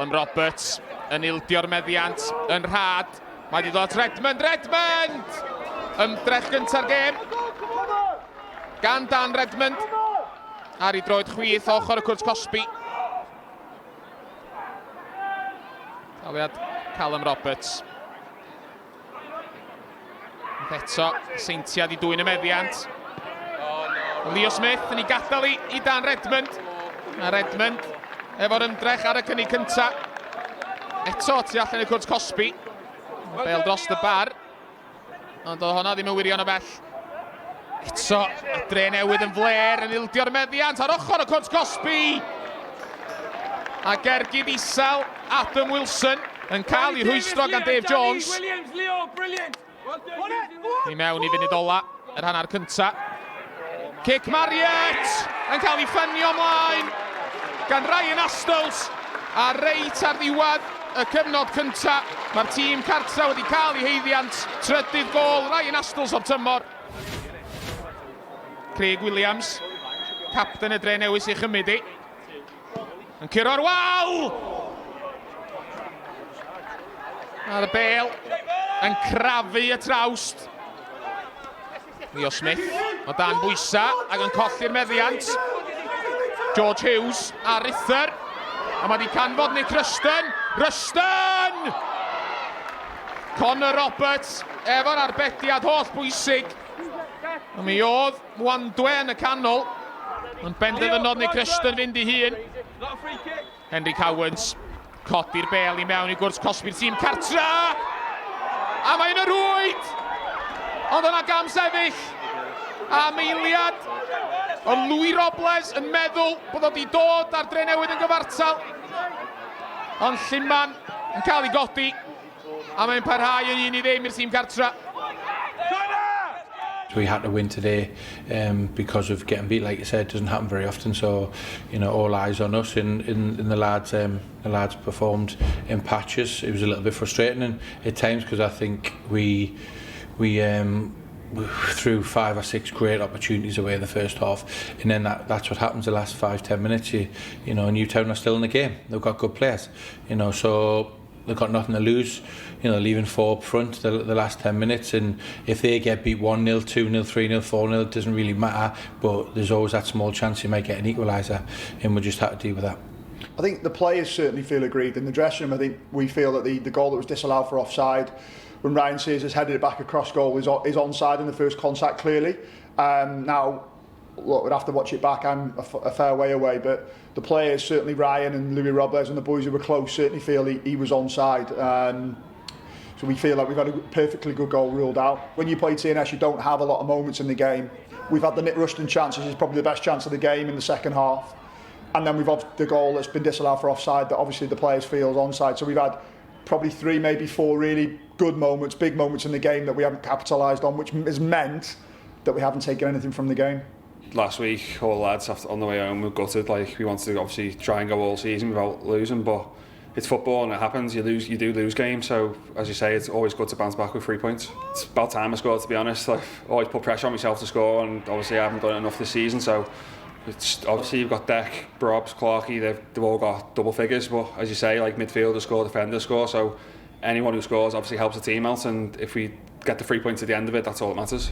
Callum Roberts yn ildio'r meddiant yn rhad. Mae wedi dod Redmond! Ymdrech gynta'r gêm. Gan Dan Redmond. Ar ei droed chwith ochr y cwrs Cosby. Taliad Callum Roberts. Eto, Seintiau di dwyn y meddiant. Leo Smith yn ei gadael i Dan Redmond. A Redmond efo'r ymdrech ar y cynnig cynta. Eto tu allan y cwrs Cosby. Bel dros y bar. Ond oedd honna ddim yn wirion o bell. Eto, Drenewydd yn fler yn ildio'r meddiant ar ochr y cwrs Cosby. A gergyd isel Adam Wilson yn cael ei rhwystro gan Dave Jones. I mewn i funud ola, yr hanner cynta. Cic Marriott yn cael ei ffynio ymlaen gan Ryan Astles. A reit ar ddiwedd y cyfnod cynta, mae'r tîm cartra wedi cael ei heiddiant. Trydydd gol Ryan Astles o'r tymor. Craig Williams, capten y Drenewydd sy'n chymryd i. Yn curo'r wal! Ar y bel, yn crafu y trawst. Leo Smith, o dan bwysa, ac yn colli'r meddiant. George Hughes a Rither. A mae wedi canfod Nick Ruston. Ruston! Connor Roberts, efo'r arbediad holl bwysig. A mi oedd Mwandwe yn y canol. Ond benderfynodd Nick Ruston fynd i hun. Henry Cowens, codi'r bel i mewn i gwrs Cosby'r tîm cartra. A mae'n y rwyd! Ond yna gam sefyll. A meiliad o Louis Robles yn meddwl bod o wedi dod ar Drenewydd yn gyfartal. Ond Llunman yn cael ei godi. A mae'n parhau yn 1-0 i'r tîm cartra. We had to win today because of getting beat, like you said, it doesn't happen very often. So, you know, all eyes on us. In the lads performed in patches. It was a little bit frustrating at times because I think we threw 5 or 6 great opportunities away in the first half, and then that's what happens the last 5-10 minutes. You know, Newtown are still in the game. They've got good players. You know, so they've got nothing to lose. You know, leaving 4 up front the last 10 minutes, and if they get beat 1-0, 2-0, 3-0, 4-0, it doesn't really matter. But there's always that small chance you might get an equaliser, and we just have to deal with that. I think the players certainly feel aggrieved in the dressing room. I think we feel that the goal that was disallowed for offside, when Ryan Sears has headed it back across goal, is onside in the first contact clearly. Now, look, we'd have to watch it back. I'm a fair way away, but the players, certainly Ryan and Louis Robles and the boys who were close, certainly feel he was onside. So we feel like we've had a perfectly good goal ruled out. When you play TNS, you don't have a lot of moments in the game. We've had the Nick Ruston chances, is probably the best chance of the game in the second half. And then we've had the goal that's been disallowed for offside that obviously the players feel is onside. So we've had probably 3, maybe 4 really good moments, big moments in the game that we haven't capitalised on, which has meant that we haven't taken anything from the game. Last week, all the lads on the way home were gutted. Like, we wanted to obviously try and go all season without losing, but it's football and it happens. You do lose games. So as you say, it's always good to bounce back with 3 points. It's about time I scored, to be honest. I've always put pressure on myself to score, and obviously I haven't done enough this season. So it's obviously you've got Deck, Brobs, Clarkey. They've all got double figures. But as you say, like midfielders score, defenders score. So anyone who scores obviously helps the team out. And if we get the 3 points at the end of it, that's all that matters.